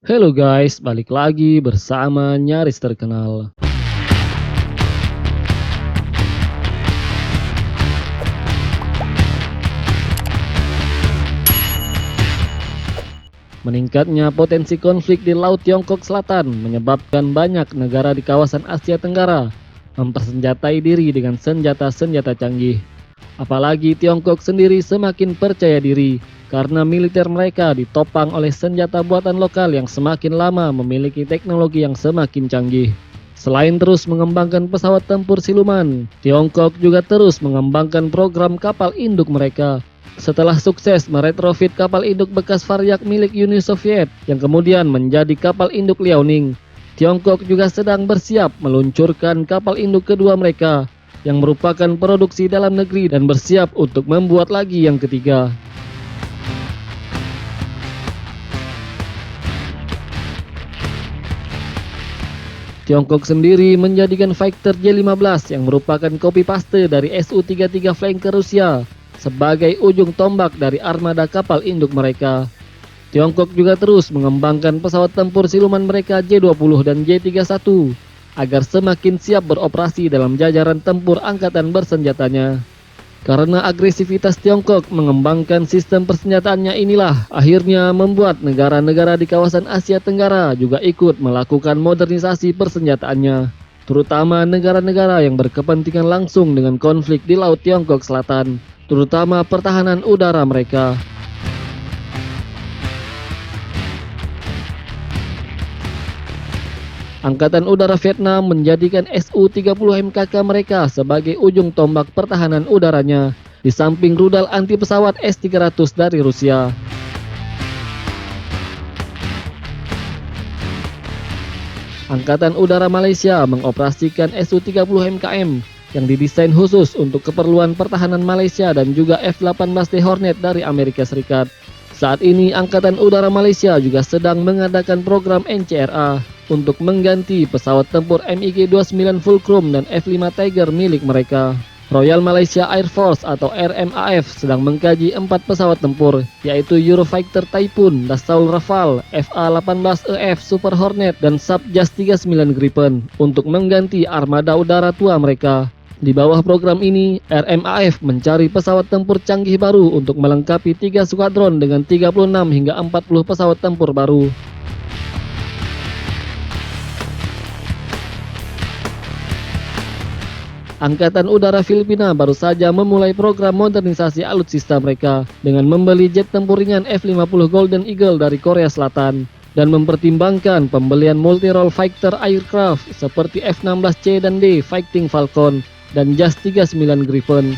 Halo guys, balik lagi bersama Nyaris Terkenal. Meningkatnya potensi konflik di Laut Tiongkok Selatan menyebabkan banyak negara di kawasan Asia Tenggara mempersenjatai diri dengan senjata-senjata canggih. Apalagi Tiongkok sendiri semakin percaya diri karena militer mereka ditopang oleh senjata buatan lokal yang semakin lama memiliki teknologi yang semakin canggih. Selain terus mengembangkan pesawat tempur siluman, Tiongkok juga terus mengembangkan program kapal induk mereka. Setelah sukses meretrofit kapal induk bekas Varyak milik Uni Soviet yang kemudian menjadi kapal induk Liaoning, Tiongkok juga sedang bersiap meluncurkan kapal induk kedua mereka yang merupakan produksi dalam negeri dan bersiap untuk membuat lagi yang ketiga. Tiongkok sendiri menjadikan Fighter J-15 yang merupakan copy paste dari Su-33 Flanker Rusia sebagai ujung tombak dari armada kapal induk mereka. Tiongkok juga terus mengembangkan pesawat tempur siluman mereka J-20 dan J-31 agar semakin siap beroperasi dalam jajaran tempur angkatan bersenjatanya. Karena agresivitas Tiongkok mengembangkan sistem persenjataannya inilah akhirnya membuat negara-negara di kawasan Asia Tenggara juga ikut melakukan modernisasi persenjataannya, terutama negara-negara yang berkepentingan langsung dengan konflik di Laut Tiongkok Selatan, terutama pertahanan udara mereka. Angkatan Udara Vietnam menjadikan Su-30 MKK mereka sebagai ujung tombak pertahanan udaranya, di samping rudal anti pesawat S-300 dari Rusia. Angkatan Udara Malaysia mengoperasikan Su-30 MKM yang didesain khusus untuk keperluan pertahanan Malaysia dan juga F-18D Hornet dari Amerika Serikat. Saat ini Angkatan Udara Malaysia juga sedang mengadakan program NCRA untuk mengganti pesawat tempur MiG-29 Fulcrum dan F-5 Tiger milik mereka. Royal Malaysia Air Force atau RMAF sedang mengkaji 4 pesawat tempur, yaitu Eurofighter Typhoon, Dassault Rafale, FA-18EF Super Hornet, dan Subjas 39 Gripen untuk mengganti armada udara tua mereka. Di bawah program ini, RMAF mencari pesawat tempur canggih baru untuk melengkapi 3 skuadron dengan 36 hingga 40 pesawat tempur baru. Angkatan Udara Filipina baru saja memulai program modernisasi alutsista mereka dengan membeli jet tempur ringan F-50 Golden Eagle dari Korea Selatan dan mempertimbangkan pembelian multi-role fighter aircraft seperti F-16C dan D Fighting Falcon dan JAS 39 Gripen.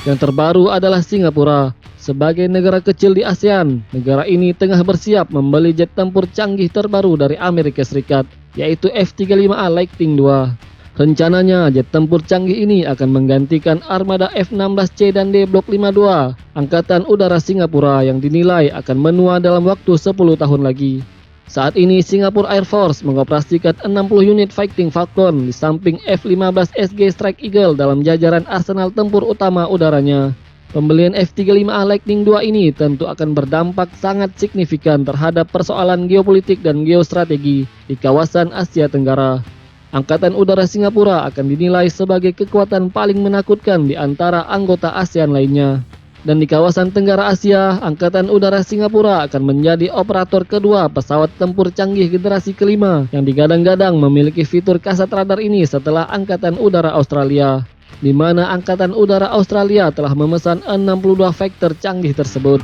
Yang terbaru adalah Singapura. Sebagai negara kecil di ASEAN, negara ini tengah bersiap membeli jet tempur canggih terbaru dari Amerika Serikat, yaitu F-35A Lightning II. Rencananya, jet tempur canggih ini akan menggantikan armada F-16C dan D Block 52, Angkatan Udara Singapura yang dinilai akan menua dalam waktu 10 tahun lagi. Saat ini, Singapore Air Force mengoperasikan 60 unit Fighting Falcon di samping F-15SG Strike Eagle dalam jajaran arsenal tempur utama udaranya. Pembelian F-35A Lightning II ini tentu akan berdampak sangat signifikan terhadap persoalan geopolitik dan geostrategi di kawasan Asia Tenggara. Angkatan Udara Singapura akan dinilai sebagai kekuatan paling menakutkan di antara anggota ASEAN lainnya. Dan di kawasan Tenggara Asia, Angkatan Udara Singapura akan menjadi operator kedua pesawat tempur canggih generasi kelima yang digadang-gadang memiliki fitur kasat radar ini setelah Angkatan Udara Australia, di mana Angkatan Udara Australia telah memesan 62 fighter canggih tersebut.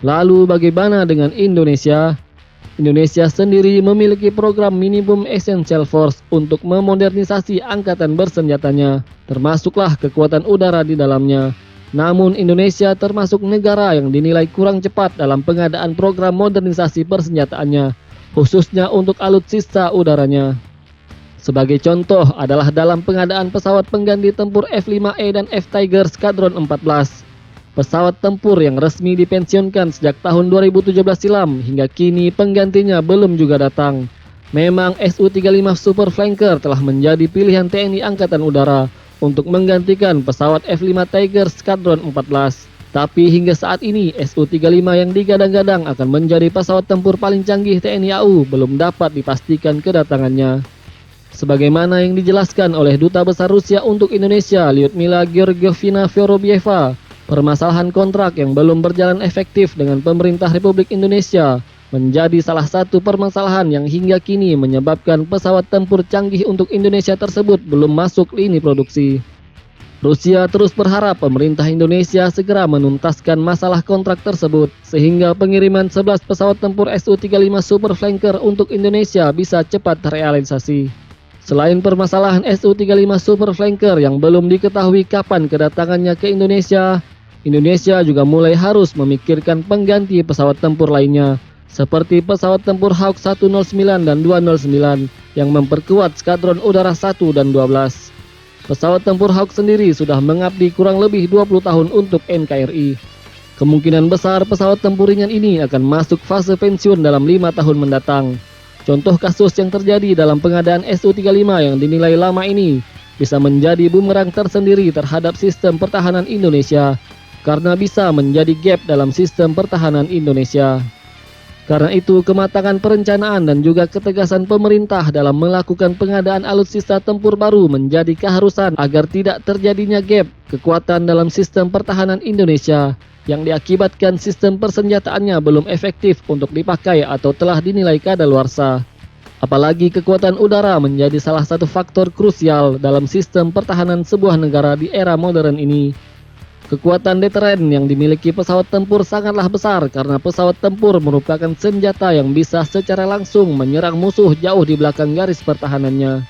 Lalu bagaimana dengan Indonesia? Indonesia sendiri memiliki program Minimum Essential Force untuk memodernisasi angkatan bersenjatanya, termasuklah kekuatan udara di dalamnya. Namun Indonesia termasuk negara yang dinilai kurang cepat dalam pengadaan program modernisasi persenjataannya, khususnya untuk alutsista udaranya. Sebagai contoh adalah dalam pengadaan pesawat pengganti tempur F-5E dan F-Tiger Skadron 14. Pesawat tempur yang resmi dipensiunkan sejak tahun 2017 silam hingga kini penggantinya belum juga datang. Memang Su-35 Super Flanker telah menjadi pilihan TNI Angkatan Udara untuk menggantikan pesawat F-5 Tiger Squadron 14. Tapi hingga saat ini Su-35 yang digadang-gadang akan menjadi pesawat tempur paling canggih TNI AU belum dapat dipastikan kedatangannya. Sebagaimana yang dijelaskan oleh Duta Besar Rusia untuk Indonesia, Lyudmila Georgievna Vorobyeva, permasalahan kontrak yang belum berjalan efektif dengan pemerintah Republik Indonesia menjadi salah satu permasalahan yang hingga kini menyebabkan pesawat tempur canggih untuk Indonesia tersebut belum masuk lini produksi. Rusia terus berharap pemerintah Indonesia segera menuntaskan masalah kontrak tersebut sehingga pengiriman 11 pesawat tempur Su-35 Super Flanker untuk Indonesia bisa cepat terrealisasi. Selain permasalahan Su-35 Super Flanker yang belum diketahui kapan kedatangannya ke Indonesia, Indonesia juga mulai harus memikirkan pengganti pesawat tempur lainnya seperti pesawat tempur Hawk 109 dan 209 yang memperkuat Skadron Udara 1 dan 12. Pesawat tempur Hawk sendiri sudah mengabdi kurang lebih 20 tahun untuk NKRI. Kemungkinan besar pesawat tempur ringan ini akan masuk fase pensiun dalam 5 tahun mendatang. Contoh kasus yang terjadi dalam pengadaan Su-35 yang dinilai lama ini bisa menjadi bumerang tersendiri terhadap sistem pertahanan Indonesia karena bisa menjadi gap dalam sistem pertahanan Indonesia. Karena itu, kematangan perencanaan dan juga ketegasan pemerintah dalam melakukan pengadaan alutsista tempur baru menjadi keharusan agar tidak terjadinya gap kekuatan dalam sistem pertahanan Indonesia yang diakibatkan sistem persenjataannya belum efektif untuk dipakai atau telah dinilai kadaluarsa. Apalagi kekuatan udara menjadi salah satu faktor krusial dalam sistem pertahanan sebuah negara di era modern ini. Kekuatan deteren yang dimiliki pesawat tempur sangatlah besar karena pesawat tempur merupakan senjata yang bisa secara langsung menyerang musuh jauh di belakang garis pertahanannya.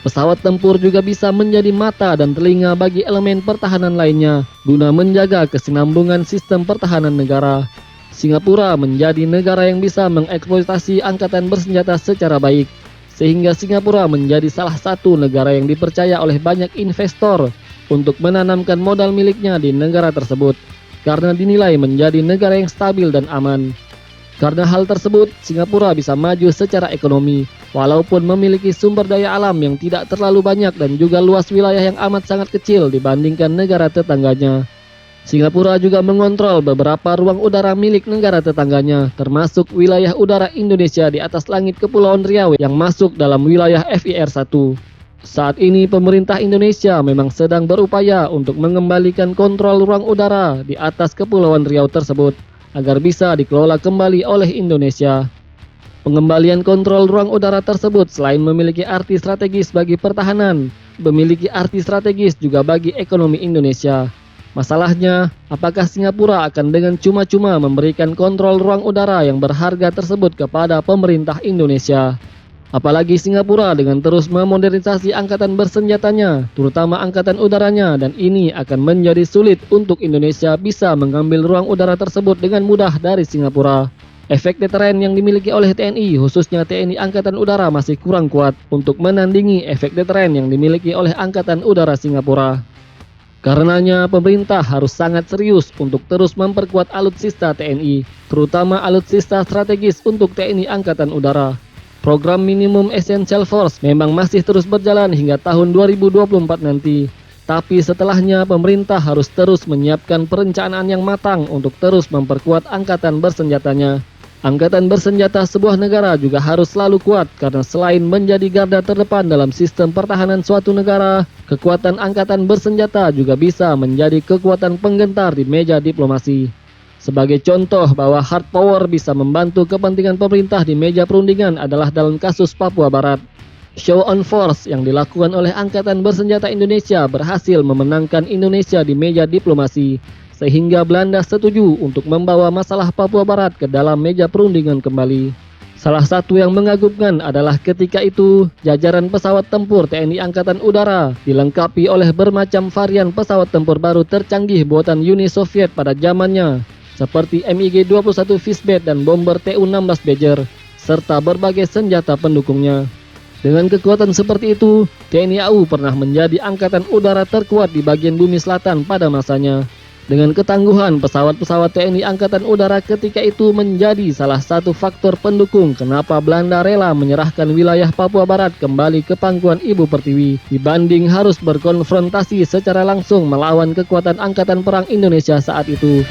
Pesawat tempur juga bisa menjadi mata dan telinga bagi elemen pertahanan lainnya guna menjaga kesinambungan sistem pertahanan negara. Singapura menjadi negara yang bisa mengeksploitasi angkatan bersenjata secara baik, sehingga Singapura menjadi salah satu negara yang dipercaya oleh banyak investor untuk menanamkan modal miliknya di negara tersebut karena dinilai menjadi negara yang stabil dan aman. Karena hal tersebut, Singapura bisa maju secara ekonomi walaupun memiliki sumber daya alam yang tidak terlalu banyak dan juga luas wilayah yang amat sangat kecil dibandingkan negara tetangganya. Singapura juga mengontrol beberapa ruang udara milik negara tetangganya, termasuk wilayah udara Indonesia di atas langit Kepulauan Riau yang masuk dalam wilayah FIR-1. Saat ini pemerintah Indonesia memang sedang berupaya untuk mengembalikan kontrol ruang udara di atas Kepulauan Riau tersebut agar bisa dikelola kembali oleh Indonesia. Pengembalian kontrol ruang udara tersebut selain memiliki arti strategis bagi pertahanan, memiliki arti strategis juga bagi ekonomi Indonesia. Masalahnya, apakah Singapura akan dengan cuma-cuma memberikan kontrol ruang udara yang berharga tersebut kepada pemerintah Indonesia? Apalagi Singapura dengan terus memodernisasi angkatan bersenjatanya, terutama angkatan udaranya, dan ini akan menjadi sulit untuk Indonesia bisa mengambil ruang udara tersebut dengan mudah dari Singapura. Efek deteren yang dimiliki oleh TNI, khususnya TNI Angkatan Udara, masih kurang kuat untuk menandingi efek deteren yang dimiliki oleh Angkatan Udara Singapura. Karenanya, pemerintah harus sangat serius untuk terus memperkuat alutsista TNI, terutama alutsista strategis untuk TNI Angkatan Udara. Program Minimum Essential Force memang masih terus berjalan hingga tahun 2024 nanti. Tapi setelahnya pemerintah harus terus menyiapkan perencanaan yang matang untuk terus memperkuat angkatan bersenjatanya. Angkatan bersenjata sebuah negara juga harus selalu kuat karena selain menjadi garda terdepan dalam sistem pertahanan suatu negara, kekuatan angkatan bersenjata juga bisa menjadi kekuatan penggentar di meja diplomasi. Sebagai contoh bahwa hard power bisa membantu kepentingan pemerintah di meja perundingan adalah dalam kasus Papua Barat. Show on force yang dilakukan oleh Angkatan Bersenjata Indonesia berhasil memenangkan Indonesia di meja diplomasi, sehingga Belanda setuju untuk membawa masalah Papua Barat ke dalam meja perundingan kembali. Salah satu yang mengagumkan adalah ketika itu, jajaran pesawat tempur TNI Angkatan Udara dilengkapi oleh bermacam varian pesawat tempur baru tercanggih buatan Uni Soviet pada zamannya, seperti MiG-21 Fishbat dan bomber Tu-16 Badger, serta berbagai senjata pendukungnya. Dengan kekuatan seperti itu, TNI AU pernah menjadi angkatan udara terkuat di bagian bumi selatan pada masanya. Dengan ketangguhan pesawat-pesawat TNI Angkatan Udara ketika itu menjadi salah satu faktor pendukung kenapa Belanda rela menyerahkan wilayah Papua Barat kembali ke pangkuan Ibu Pertiwi dibanding harus berkonfrontasi secara langsung melawan kekuatan Angkatan Perang Indonesia saat itu.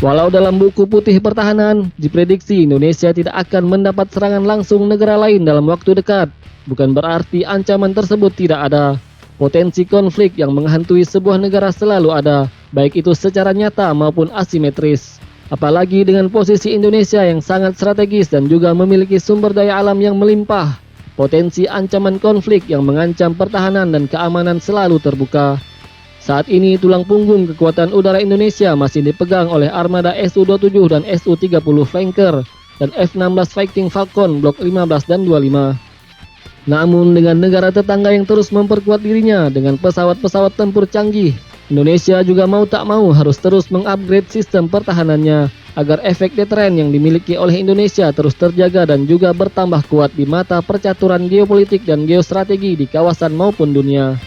Walau dalam buku putih pertahanan diprediksi Indonesia tidak akan mendapat serangan langsung negara lain dalam waktu dekat, bukan berarti ancaman tersebut tidak ada. Potensi konflik yang menghantui sebuah negara selalu ada, baik itu secara nyata maupun asimetris. Apalagi dengan posisi Indonesia yang sangat strategis dan juga memiliki sumber daya alam yang melimpah. Potensi ancaman konflik yang mengancam pertahanan dan keamanan selalu terbuka. Saat ini tulang punggung kekuatan udara Indonesia masih dipegang oleh armada Su-27 dan Su-30 Flanker dan F-16 Fighting Falcon Blok 15 dan 25. Namun dengan negara tetangga yang terus memperkuat dirinya dengan pesawat-pesawat tempur canggih, Indonesia juga mau tak mau harus terus mengupgrade sistem pertahanannya agar efek deteren yang dimiliki oleh Indonesia terus terjaga dan juga bertambah kuat di mata percaturan geopolitik dan geostrategi di kawasan maupun dunia.